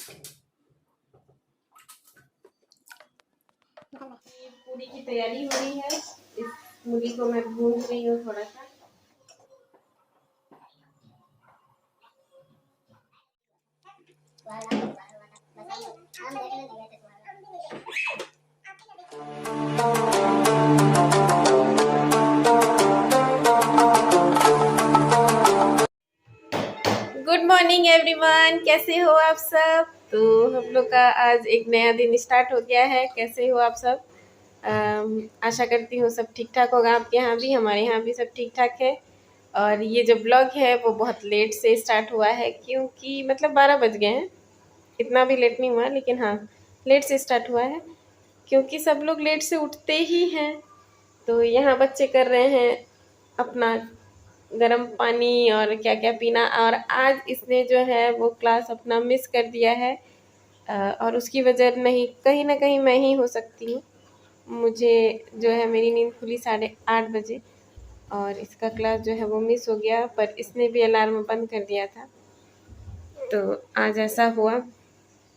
ये पूरी की तैयारी हो रही है। इस मूली को मैं भून रही हूँ थोड़ा सा। गुड मॉर्निंग एवरीवन, कैसे हो आप सब। तो हम लोग का आज एक नया दिन स्टार्ट हो गया है। कैसे हो आप सब। आशा करती हूँ सब ठीक ठाक होगा आपके यहाँ भी, हमारे यहाँ भी सब ठीक ठाक है। और ये जो ब्लॉग है वो बहुत लेट से स्टार्ट हुआ है, क्योंकि मतलब 12 बज गए हैं। इतना भी लेट नहीं हुआ, लेकिन हाँ लेट से स्टार्ट हुआ है क्योंकि सब लोग लेट से उठते ही हैं। तो यहाँ बच्चे कर रहे हैं अपना गर्म पानी और क्या क्या पीना। और आज इसने जो है वो क्लास अपना मिस कर दिया है, और उसकी वजह नहीं कहीं ना कहीं मैं ही हो सकती हूँ। मुझे जो है मेरी नींद खुली 8:30 बजे और इसका क्लास जो है वो मिस हो गया, पर इसने भी अलार्म बंद कर दिया था। तो आज ऐसा हुआ,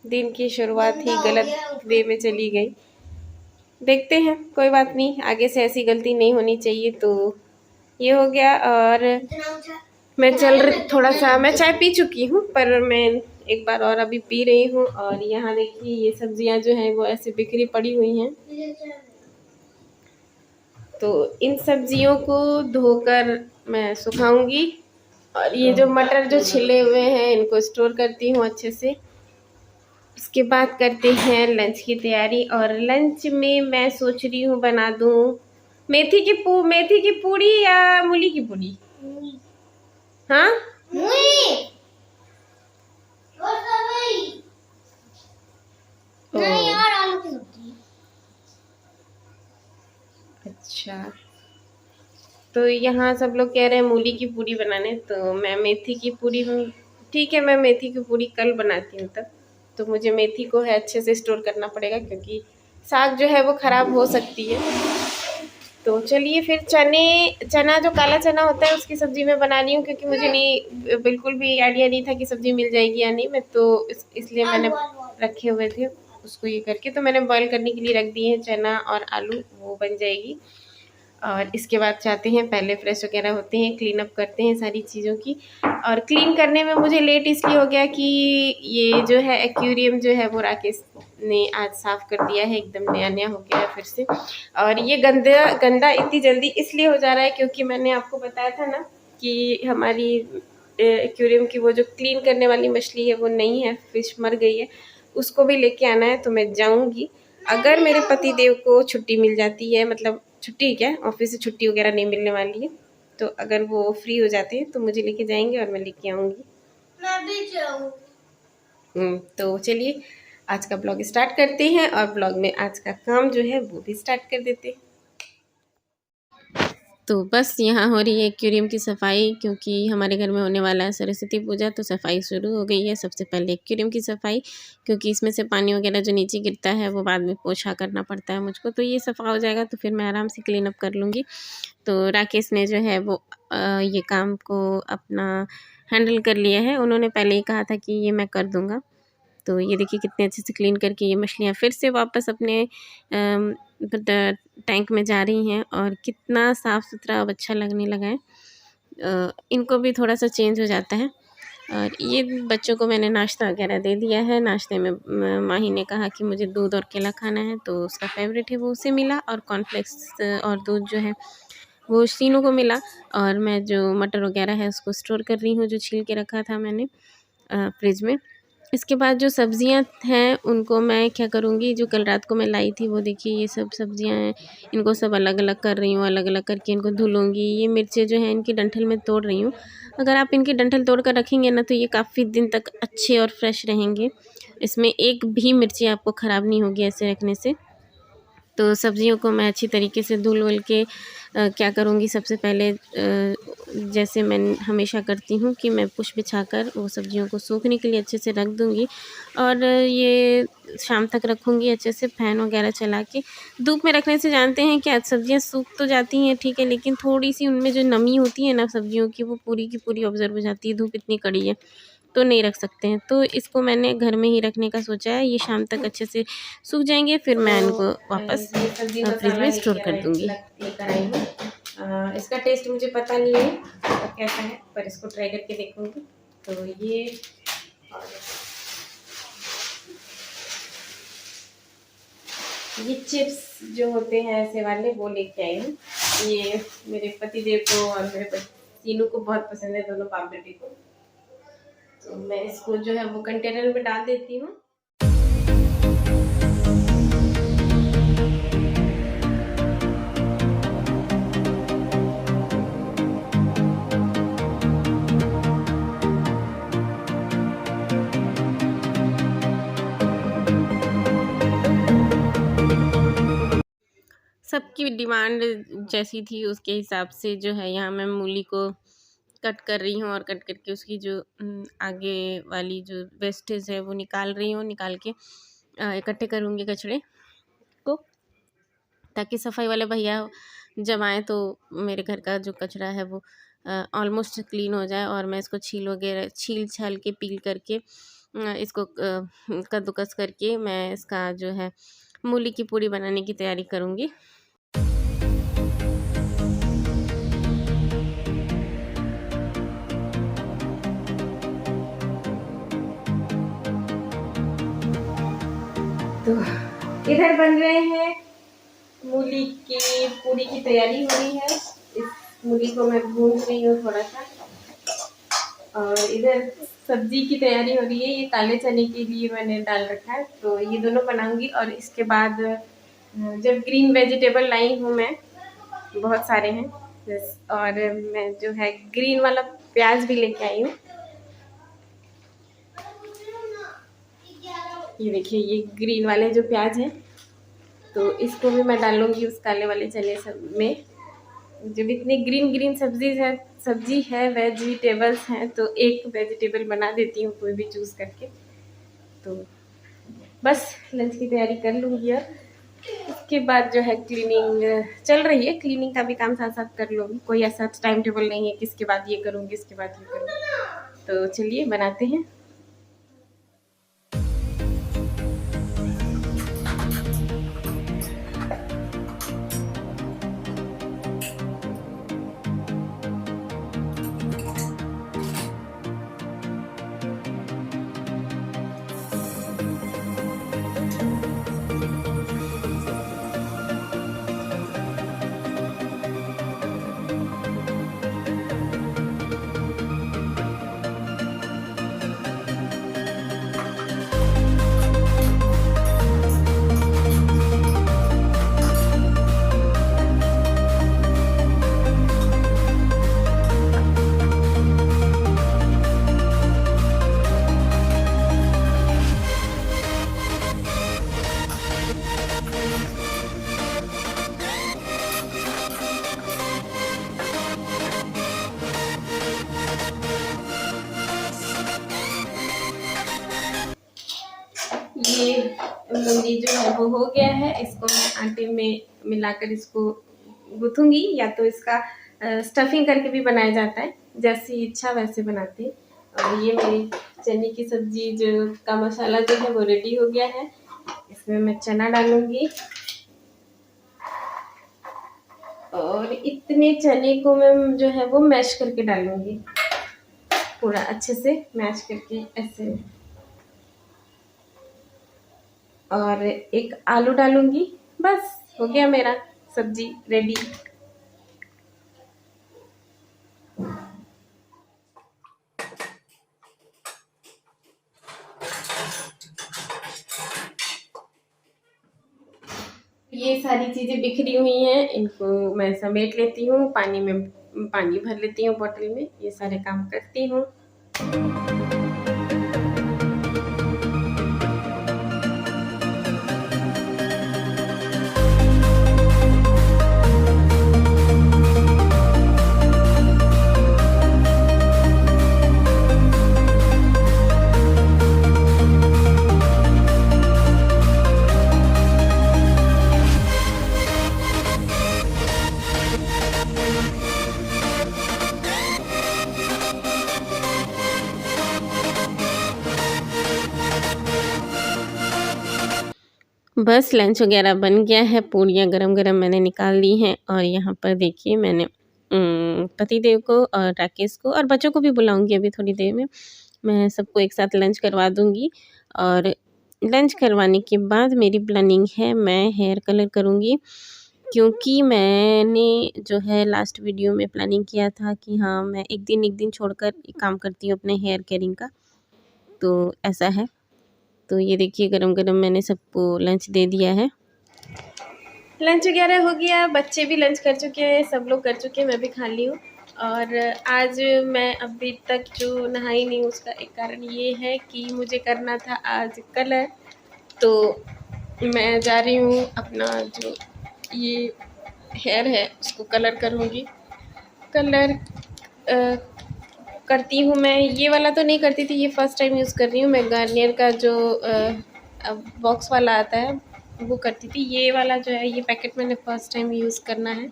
दिन की शुरुआत ही गलत वे में चली गई। देखते हैं, कोई बात नहीं, आगे से ऐसी गलती नहीं होनी चाहिए। तो ये हो गया। और मैं थोड़ा सा मैं चाय पी चुकी हूँ, पर मैं एक बार और अभी पी रही हूँ। और यहाँ देखिए ये सब्जियां जो है वो ऐसे बिखरी पड़ी हुई हैं। तो इन सब्जियों को धोकर मैं सुखाऊंगी। और ये जो मटर जो छिले हुए हैं इनको स्टोर करती हूँ अच्छे से। उसके बाद करते हैं लंच की तैयारी। और लंच में मैं सोच रही हूँ बना दूँ मेथी की पूड़ी या मूली की पूड़ी। हाँ नहीं यार, आलू की सब्जी। अच्छा, तो यहाँ सब लोग कह रहे हैं मूली की पूड़ी बनाने, तो मैं मेथी की पूड़ी, ठीक है मैं मेथी की पूड़ी कल बनाती हूँ तब। तो मुझे मेथी को है अच्छे से स्टोर करना पड़ेगा, क्योंकि साग जो है वो ख़राब हो सकती है। तो चलिए फिर चना जो काला चना होता है उसकी सब्ज़ी मैं बना रही हूँ, क्योंकि मुझे नहीं बिल्कुल भी आइडिया नहीं था कि सब्ज़ी मिल जाएगी या नहीं। मैं तो इसलिए मैंने रखे हुए थे उसको ये करके। तो मैंने बॉईल करने के लिए रख दिए हैं चना और आलू, वो बन जाएगी। और इसके बाद जाते हैं, पहले फ्रेश वगैरह होते हैं, क्लीन अप करते हैं सारी चीज़ों की। और क्लीन करने में मुझे लेट इसलिए हो गया कि ये जो है एक्वेरियम जो है वो राकेश ने आज साफ़ कर दिया है, एकदम नया नया हो गया है फिर से। और ये गंदा इतनी जल्दी इसलिए हो जा रहा है क्योंकि मैंने आपको बताया था ना कि हमारी एक्वेरियम की वो जो क्लीन करने वाली मछली है वो नहीं है, फिश मर गई है। उसको भी लेके आना है, तो मैं जाऊँगी। अगर मेरे पति देव को छुट्टी मिल जाती है, मतलब छुट्टी क्या, ऑफिस से छुट्टी वगैरह नहीं मिलने वाली है, तो अगर वो फ्री हो जाते हैं तो मुझे लेके जाएंगे और मैं लेके आऊँगी। मैं भी जाऊँगी। तो चलिए आज का ब्लॉग स्टार्ट करते हैं, और ब्लॉग में आज का काम जो है वो भी स्टार्ट कर देते हैं। तो बस यहाँ हो रही है एक्वेरियम की सफाई, क्योंकि हमारे घर में होने वाला है सरस्वती पूजा, तो सफाई शुरू हो गई है। सबसे पहले एक्वेरियम की सफाई, क्योंकि इसमें से पानी वगैरह जो नीचे गिरता है वो बाद में पोछा करना पड़ता है मुझको। तो ये सफ़ा हो जाएगा तो फिर मैं आराम से क्लीन अप कर लूँगी। तो राकेश ने जो है वो ये काम को अपना हैंडल कर लिया है। उन्होंने पहले ही कहा था कि ये मैं कर दूँगा। तो ये देखिए कितने अच्छे से क्लीन करके ये मछलियाँ फिर से वापस अपने टैंक में जा रही हैं, और कितना साफ़ सुथरा अब अच्छा लगने लगा है। इनको भी थोड़ा सा चेंज हो जाता है। और ये बच्चों को मैंने नाश्ता वगैरह दे दिया है। नाश्ते में माही ने कहा कि मुझे दूध और केला खाना है, तो उसका फेवरेट है वो उसे मिला, और कॉर्नफ्लेक्स और दूध जो है वो तीनों को मिला। और मैं जो मटर वगैरह है उसको स्टोर कर रही हूँ, जो छील के रखा था मैंने फ्रिज में। इसके बाद जो सब्ज़ियाँ हैं उनको मैं क्या करूँगी, जो कल रात को मैं लाई थी वो देखिए ये सब सब्ज़ियाँ हैं, इनको सब अलग अलग कर रही हूँ। अलग अलग करके इनको धुलूँगी। ये मिर्चें जो हैं इनकी डंठल में तोड़ रही हूँ। अगर आप इनकी डंठल तोड़ कर रखेंगे ना तो ये काफ़ी दिन तक अच्छे और फ्रेश रहेंगे। इसमें एक भी मिर्ची आपको ख़राब नहीं होगी ऐसे रखने से। तो सब्ज़ियों को मैं अच्छी तरीके से धुल वुल के क्या करूँगी, सबसे पहले जैसे मैं हमेशा करती हूँ कि मैं पुश बिछाकर वो सब्ज़ियों को सूखने के लिए अच्छे से रख दूँगी। और ये शाम तक रखूँगी अच्छे से फ़ैन वगैरह चला के। धूप में रखने से जानते हैं क्या, सब्ज़ियाँ सूख तो जाती हैं ठीक है, लेकिन थोड़ी सी उनमें जो नमी होती है ना सब्ज़ियों की, वो पूरी की पूरी ऑब्ज़र्व हो जाती है। धूप इतनी कड़ी है, तो नहीं रख सकते हैं। तो इसको मैंने घर में ही रखने का सोचा है। ये शाम तक अच्छे से सूख जाएंगे, फिर मैं इनको वापस फ्रिज में स्टोर कर दूँगी। लेकर आई हूँ। इसका टेस्ट मुझे पता नहीं है कैसा है, पर इसको ट्राई करके देखूँगी। तो ये चिप्स जो होते हैं ऐसे वाले वो लेके आई हूँ। ये मेरे पतिदेव को और मेरे तीनों को बहुत पसंद है, दोनों बाप बेटे को। तो मैं इसको जो है वो कंटेनर में डाल देती हूँ। सबकी डिमांड जैसी थी उसके हिसाब से जो है यहाँ मैं मूली को कट कर रही हूँ और कट करके उसकी जो आगे वाली जो वेस्टेज है वो निकाल रही हूँ। निकाल के इकट्ठे करूँगी कचड़े को, ताकि सफाई वाले भैया जब आएँ तो मेरे घर का जो कचरा है वो ऑलमोस्ट क्लीन हो जाए और मैं इसको छील छाल के पील करके इसको कद्दूकस करके मैं इसका जो है मूली की पूड़ी बनाने की तैयारी करूँगी। तो इधर बन रहे हैं मूली की पूड़ी की तैयारी हो रही है। इस मूली को मैं भून रही हूँ थोड़ा सा, और इधर सब्जी की तैयारी हो रही है। ये काले चने के लिए मैंने डाल रखा है, तो ये दोनों बनाऊंगी। और इसके बाद जब ग्रीन वेजिटेबल लाई हूँ मैं, बहुत सारे हैं, और मैं जो है ग्रीन वाला प्याज भी लेके आई हूँ। ये देखिए, ये ग्रीन वाले जो प्याज हैं, तो इसको भी मैं डालूंगी उस काले वाले चने सब में। जब इतनी ग्रीन सब्जी है वेजिटेबल्स हैं, तो एक वेजिटेबल बना देती हूँ कोई भी चूज़ करके। तो बस लंच की तैयारी कर लूँगी। और उसके बाद जो है क्लीनिंग चल रही है, क्लीनिंग का भी काम साथ साथ कर लूँगी। कोई ऐसा टाइम टेबल नहीं है किसके बाद ये करूँगी, इसके बाद ये करूँगी। तो चलिए बनाते हैं। ये मूली जो है वो हो गया है। इसको मैं आटे में मिलाकर इसको गूँथूंगी, या तो इसका स्टफिंग करके भी बनाया जाता है, जैसी इच्छा वैसे बनाते हैं। और ये मेरी चने की सब्जी जो का मसाला जो है वो रेडी हो गया है। इसमें मैं चना डालूंगी, और इतने चने को मैं जो है वो मैश करके डालूंगी, पूरा अच्छे से मैश करके ऐसे। और एक आलू डालूंगी, बस हो गया मेरा सब्जी रेडी। ये सारी चीज़ें बिखरी हुई हैं, इनको मैं समेट लेती हूँ, पानी में पानी भर लेती हूँ बोतल में, ये सारे काम करती हूँ। बस लंच वगैरह बन गया है, पूड़ियाँ गरम-गरम मैंने निकाल ली हैं और यहाँ पर देखिए मैंने पतिदेव को और राकेश को और बच्चों को भी बुलाऊँगी अभी थोड़ी देर में। मैं सबको एक साथ लंच करवा दूँगी और लंच करवाने के बाद मेरी प्लानिंग है मैं हेयर कलर करूँगी, क्योंकि मैंने जो है लास्ट वीडियो में प्लानिंग किया था कि हाँ, मैं एक दिन छोड़कर काम करती हूँ अपने हेयर केयरिंग का, तो ऐसा है। तो ये देखिए गरम-गरम मैंने सबको लंच दे दिया है। लंच वगैरह हो गया, बच्चे भी लंच कर चुके हैं, सब लोग कर चुके हैं, मैं भी खा ली हूँ। और आज मैं अभी तक जो नहाई नहीं उसका एक कारण ये है कि मुझे करना था आज कलर, तो मैं जा रही हूँ अपना जो ये हेयर है उसको कलर करूँगी। कलर करती हूँ मैं, ये वाला तो नहीं करती थी, ये फ़र्स्ट टाइम यूज़ कर रही हूँ मैं। गार्नियर का जो बॉक्स वाला आता है वो करती थी, ये वाला जो है ये पैकेट मैंने फ़र्स्ट टाइम यूज़ करना है,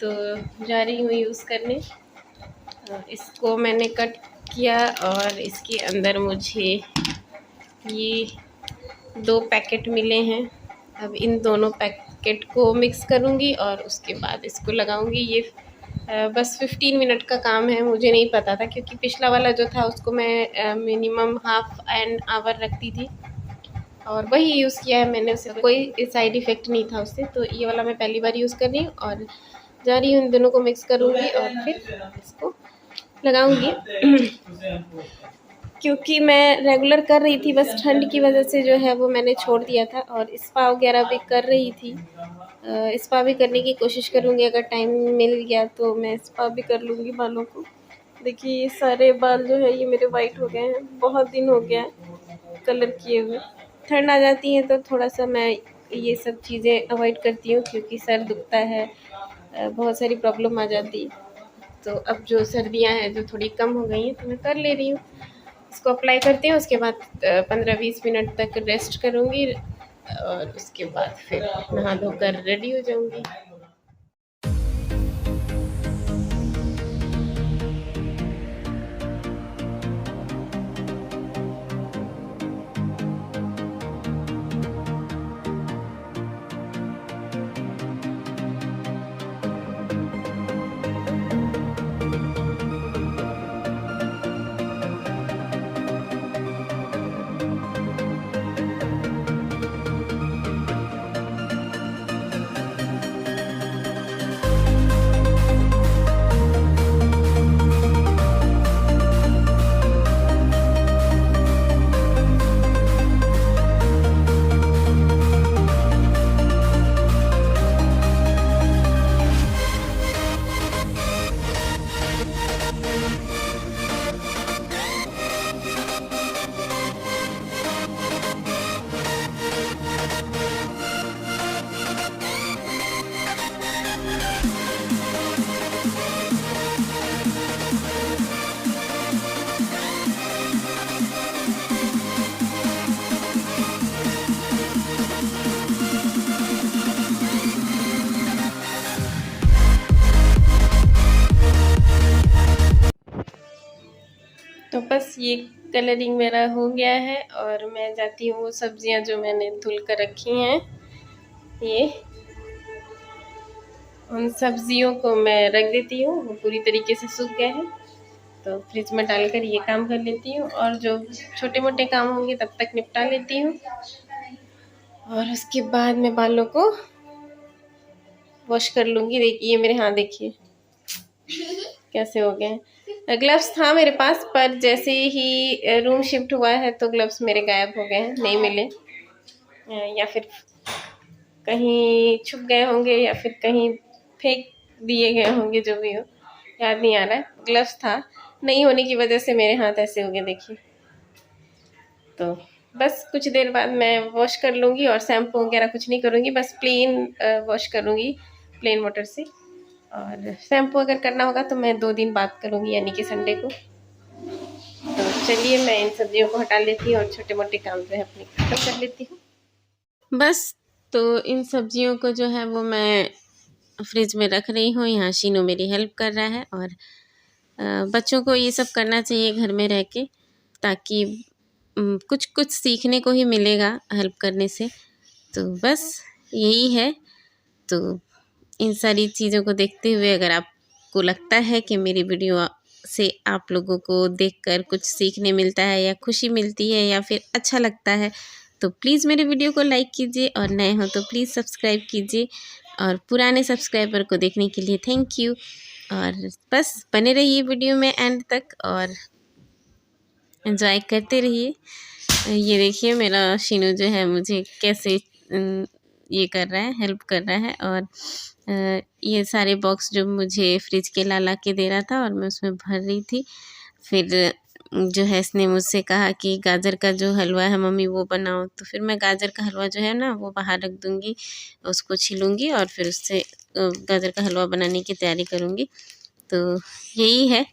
तो जा रही हूँ यूज़ करने। इसको मैंने कट किया और इसके अंदर मुझे ये 2 पैकेट मिले हैं। अब इन दोनों पैकेट को मिक्स करूँगी और उसके बाद इसको लगाऊँगी। ये बस 15 मिनट का काम है, मुझे नहीं पता था क्योंकि पिछला वाला जो था उसको मैं मिनिमम हाफ़ एन आवर रखती थी और वही यूज़ किया है मैंने, उससे कोई साइड इफ़ेक्ट नहीं था उससे। तो ये वाला मैं पहली बार यूज़ कर रही हूँ और जा रही हूँ इन दोनों को मिक्स करूँगी और फिर इसको लगाऊँगी। क्योंकि मैं रेगुलर कर रही थी, बस ठंड की वजह से जो है वो मैंने छोड़ दिया था और स्पा वगैरह भी कर रही थी। स्पा भी करने की कोशिश करूँगी, अगर टाइम मिल गया तो मैं स्पा भी कर लूँगी बालों को। देखिए ये सारे बाल जो है ये मेरे वाइट हो गए हैं, बहुत दिन हो गया है कलर किए हुए। ठंड आ जाती है तो थोड़ा-सा मैं ये सब चीज़ें अवॉइड करती हूँ क्योंकि सर दुखता है, बहुत सारी प्रॉब्लम आ जाती है। तो अब जो सर्दियाँ हैं जो थोड़ी कम हो गई हैं तो मैं कर ले रही हूँ। इसको अप्लाई करती हूँ, उसके बाद 15-20 मिनट तक रेस्ट करूँगी और उसके बाद फिर नहा धोकर रेडी हो जाऊँगी। तो बस ये कलरिंग मेरा हो गया है और मैं जाती हूँ वो सब्जियाँ जो मैंने धुल कर रखी हैं, ये उन सब्जियों को मैं रख देती हूँ, वो पूरी तरीके से सूख गए हैं तो फ्रिज में डालकर ये काम कर लेती हूँ और जो छोटे मोटे काम होंगे तब तक निपटा लेती हूँ और उसके बाद मैं बालों को वॉश कर लूँगी। देखिए मेरे हाथ देखिए कैसे हो गए हैं। ग्लव्स था मेरे पास पर जैसे ही रूम शिफ्ट हुआ है तो ग्लव्स मेरे गायब हो गए हैं, नहीं मिले, या फिर कहीं छुप गए होंगे या फिर कहीं फेंक दिए गए होंगे, जो भी हो याद नहीं आ रहा है। ग्लव्स था, नहीं होने की वजह से मेरे हाथ ऐसे हो गए देखिए। तो बस कुछ देर बाद मैं वॉश कर लूँगी और शैम्पू वगैरह कुछ नहीं करूँगी, बस प्लेन वॉश करूँगी प्लेन वाटर से। और शैम्पू अगर करना होगा तो मैं 2 दिन बाद करूँगी, यानी कि संडे को। तो चलिए मैं इन सब्जियों को हटा लेती हूँ और छोटे मोटे काम जो है अपने खत्म कर लेती हूँ। बस तो इन सब्जियों को जो है वो मैं फ्रिज में रख रही हूँ। यहाँ शीनू मेरी हेल्प कर रहा है और बच्चों को ये सब करना चाहिए घर में रह के, ताकि कुछ कुछ सीखने को ही मिलेगा हेल्प करने से। तो बस यही है। तो इन सारी चीज़ों को देखते हुए अगर आपको लगता है कि मेरी वीडियो से आप लोगों को देखकर कुछ सीखने मिलता है या खुशी मिलती है या फिर अच्छा लगता है, तो प्लीज़ मेरे वीडियो को लाइक कीजिए और नए हो तो प्लीज़ सब्सक्राइब कीजिए। और पुराने सब्सक्राइबर को देखने के लिए थैंक यू। और बस बने रहिए वीडियो में एंड तक और एंजॉय करते रहिए। ये देखिए मेरा शीनू जो है मुझे कैसे ये कर रहा है, हेल्प कर रहा है। और ये सारे बॉक्स जो मुझे फ्रिज के ला के दे रहा था और मैं उसमें भर रही थी। फिर जो है इसने मुझसे कहा कि गाजर का जो हलवा है मम्मी वो बनाओ, तो फिर मैं गाजर का हलवा जो है ना वो बाहर रख दूँगी, उसको छीलूँगी और फिर उससे गाजर का हलवा बनाने की तैयारी करूँगी। तो यही है,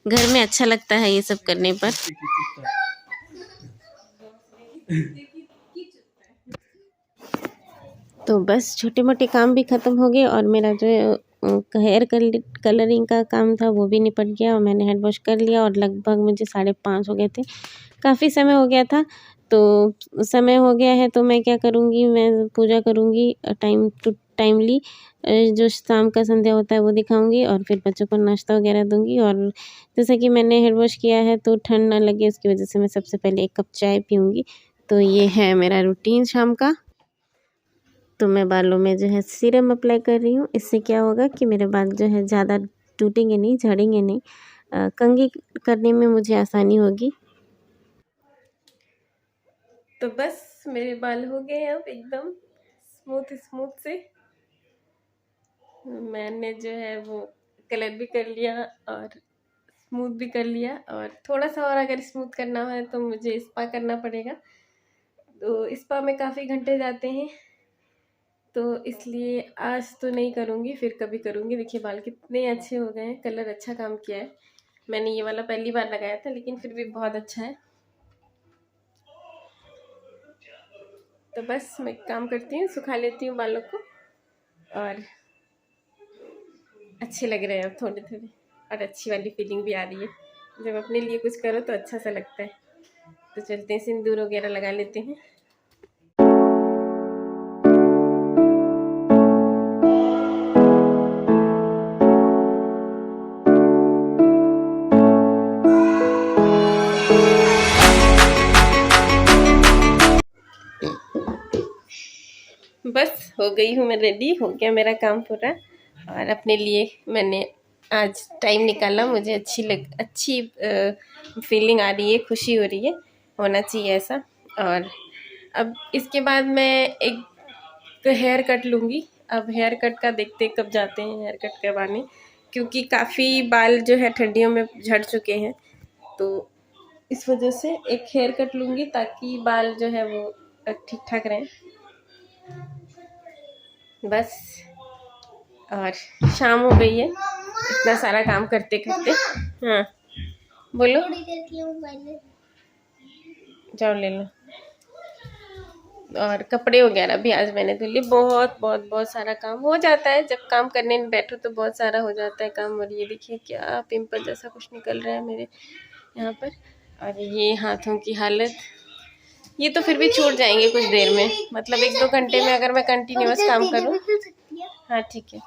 घर में अच्छा लगता है ये सब करने पर। तो बस छोटे मोटे काम भी ख़त्म हो गए और मेरा जो हेयर कलरिंग का काम था वो भी निपट गया और मैंने हेड वॉश कर लिया और लगभग मुझे 5:30 हो गए थे। काफ़ी समय हो गया था, तो समय हो गया है तो मैं क्या करूँगी, मैं पूजा करूँगी टाइम टू टाइमली। जो शाम का संध्या होता है वो दिखाऊँगी और फिर बच्चों को नाश्ता वगैरह दूँगी। और जैसा कि मैंने हेड वॉश किया है तो ठंड ना लगे उसकी वजह से मैं सबसे पहले 1 कप चाय पीऊँगी। तो ये है मेरा रूटीन शाम का। तो मैं बालों में जो है सीरम अप्लाई कर रही हूँ। इससे क्या होगा कि मेरे बाल जो है ज़्यादा टूटेंगे नहीं, झड़ेंगे नहीं। कंघी करने में मुझे आसानी होगी। तो बस मेरे बाल हो गए अब एकदम स्मूथ स्मूथ से। मैंने जो है वो कलर भी कर लिया और स्मूथ भी कर लिया और थोड़ा सा और अगर स्मूथ करना है तो मुझे स्पा करना पड़ेगा। तो स्पा में काफ़ी घंटे जाते हैं, तो इसलिए आज तो नहीं करूँगी, फिर कभी करूँगी। देखिए बाल कितने अच्छे हो गए हैं, कलर अच्छा काम किया है। मैंने ये वाला पहली बार लगाया था लेकिन फिर भी बहुत अच्छा है। तो बस मैं काम करती हूँ, सुखा लेती हूँ बालों को और अच्छे लग रहे हैं अब थोड़े थोड़े और अच्छी वाली फीलिंग भी आ रही है। जब अपने लिए कुछ करो तो अच्छा सा लगता है। तो चलते हैं सिंदूर वगैरह लगा लेते हैं। बस हो गई हूँ मैं रेडी, हो गया मेरा काम पूरा। और अपने लिए मैंने आज टाइम निकाला, मुझे अच्छी फीलिंग आ रही है, खुशी हो रही है, होना चाहिए ऐसा। और अब इसके बाद मैं एक हेयर कट लूँगी। अब हेयर कट का देखते कब जाते हैं हेयर कट करवाने, क्योंकि काफ़ी बाल जो है ठंडियों में झड़ चुके हैं। तो इस वजह से एक हेयर कट लूँगी ताकि बाल जो है वो ठीक ठाक रहें। बस और शाम हो गई है इतना सारा काम करते करते। हाँ बोलो, जाओ ले लो। और कपड़े वगैरह भी आज मैंने धुल लिए। बहुत सारा काम हो जाता है, जब काम करने में बैठो तो बहुत सारा हो जाता है काम। और ये देखिए क्या पिंपल जैसा कुछ निकल रहा है मेरे यहाँ पर। और ये हाथों की हालत, ये तो फिर भी छूट जाएंगे कुछ देर में, मतलब 1-2 घंटे में अगर मैं कंटिन्यूअस काम करूँ। हाँ ठीक है,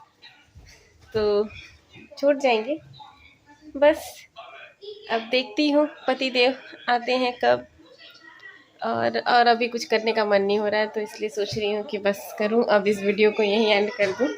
तो छूट जाएंगे। बस अब देखती हूँ पतिदेव आते हैं कब। और अभी कुछ करने का मन नहीं हो रहा है, तो इसलिए सोच रही हूँ कि बस करूँ, अब इस वीडियो को यहीं एंड कर दूँ।